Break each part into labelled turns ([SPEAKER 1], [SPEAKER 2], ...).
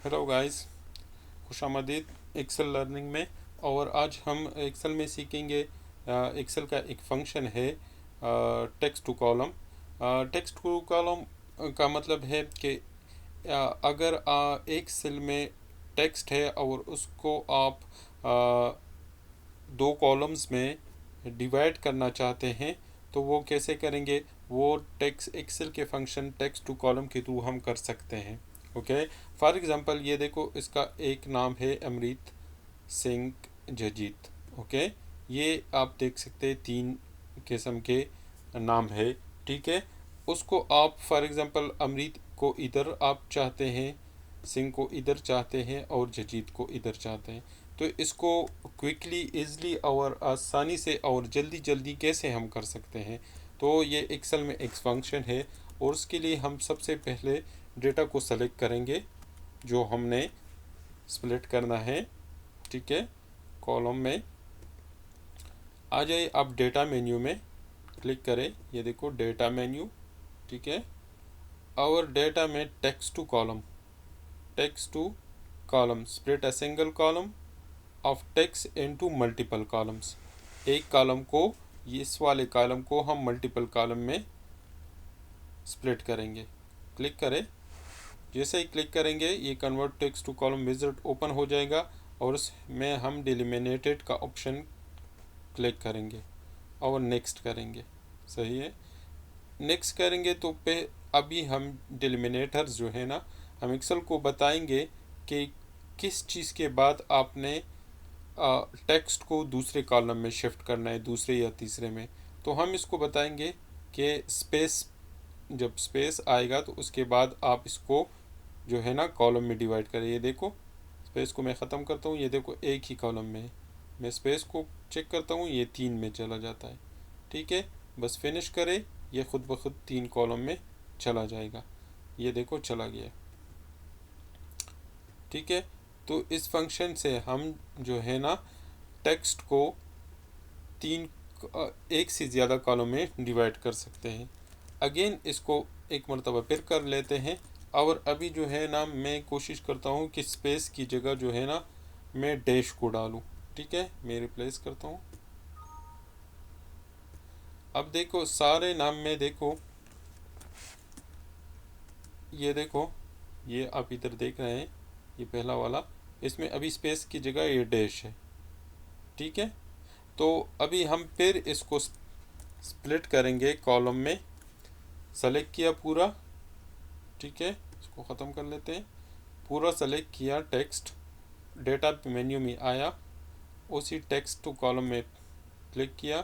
[SPEAKER 1] Hello guys, खुशामदीद Excel learning में। और आज हम एक्सेल में सीखेंगे। एक्सेल का एक फंक्शन है text to column. Text to column का मतलब है कि अगर एक सेल में टेक्स्ट है और उसको आप दो कॉलम्स में डिवाइड करना चाहते हैं तो वो कैसे करेंगे, वो टेक्स्ट एक्सेल के फंक्शन टेक्स्ट टू कॉलम के थ्रू हम कर सकते हैं। ओके, फॉर एग्जांपल ये देखो, इसका एक नाम है अमृत सिंह जजीत। ओके, ये आप देख सकते हैं तीन किस्म के नाम है। ठीक है, उसको आप फॉर एग्जांपल अमृत को इधर आप चाहते हैं, सिंह को इधर चाहते हैं और जजीत को इधर चाहते हैं। तो इसको क्विकली इजली और आसानी से और जल्दी जल्दी कैसे हम कर सकते हैं, तो ये एक्सेल में एक फंक्शन है। और उसके लिए हम सबसे पहले डेटा को सेलेक्ट करेंगे जो हमने स्प्लिट करना है। ठीक है, कॉलम में आ जाइए, आप डेटा मेन्यू में क्लिक करें, ये देखो डेटा मेन्यू। ठीक है, और डेटा में text to column, text to column split a single column of text into multiple columns. एक कॉलम को, इस वाले कॉलम को हम मल्टीपल कॉलम में स्प्लिट करेंगे। क्लिक करें, जैसे ही क्लिक करेंगे ये convert text to column wizard open हो जाएगा और उसमें हम डिलिमिनेटेड का ऑप्शन क्लिक करेंगे और नेक्स्ट करेंगे। सही है, नेक्स्ट करेंगे तो पे अभी हम डिलिमिनेटर्स जो है ना, हम एक्सेल को बताएंगे कि किस चीज़ के बाद आपने टेक्स्ट को दूसरे कॉलम में शिफ्ट करना है, दूसरे या तीसरे में। तो हम इसको बताएंगे कि स्पेस, जब स्पेस आएगा तो उसके बाद आप इसको जो है ना कॉलम में डिवाइड करें। ये देखो, स्पेस को मैं ख़त्म करता हूँ, ये देखो एक ही कॉलम में है। मैं स्पेस को चेक करता हूँ, ये तीन में चला जाता है। ठीक है, बस फिनिश करें, ये खुद ब खुद तीन कॉलम में चला जाएगा। ये देखो चला गया। ठीक है, तो इस फंक्शन से हम जो है ना टेक्स्ट को तीन एक से ज़्यादा कॉलम में डिवाइड कर सकते हैं। अगेन इसको एक मरतबा फिर कर लेते हैं। और अभी जो है ना मैं कोशिश करता हूँ कि स्पेस की जगह जो है ना मैं डैश को डालूँ। ठीक है, मैं रिप्लेस करता हूँ। अब देखो सारे नाम में देखो, ये देखो, ये आप इधर देख रहे हैं, ये पहला वाला, इसमें अभी स्पेस की जगह ये डैश है। ठीक है, तो अभी हम फिर इसको स्प्लिट करेंगे कॉलम में। सेलेक्ट किया पूरा। ठीक है, इसको ख़त्म कर लेते हैं। पूरा सेलेक्ट किया टेक्स्ट, डेटा मेन्यू में आया, उसी टेक्स्ट टू कॉलम में क्लिक किया,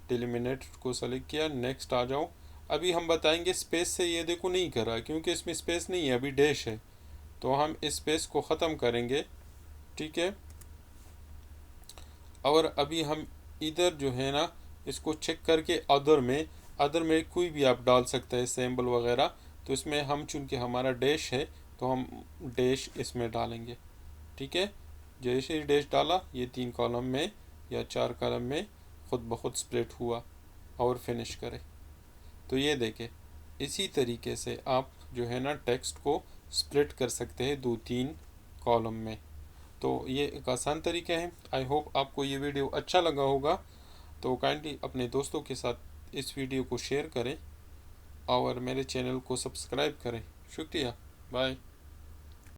[SPEAKER 1] डिलिमिनेट को सेलेक्ट किया, नेक्स्ट आ जाओ। अभी हम बताएंगे स्पेस से, ये देखो नहीं कर रहा क्योंकि इसमें स्पेस नहीं है, अभी डैश है। तो हम इस स्पेस को ख़त्म करेंगे। ठीक है, और अभी हम इधर जो है ना इसको चेक करके अदर में कोई भी आप डाल सकते हैं सिंबल वगैरह। तो इसमें हम चूँकि हमारा डैश है तो हम डैश इसमें डालेंगे। ठीक है, जैसे ही डैश डाला ये तीन कॉलम में या चार कॉलम में खुद ब खुद स्प्लिट हुआ। और फिनिश करें तो ये देखें, इसी तरीके से आप जो है ना टेक्स्ट को स्प्लिट कर सकते हैं दो तीन कॉलम में। तो ये एक आसान तरीका है। आई होप आपको ये वीडियो अच्छा लगा होगा। तो काइंडली अपने दोस्तों के साथ इस वीडियो को शेयर करें और मेरे चैनल को सब्सक्राइब करें। शुक्रिया, बाय।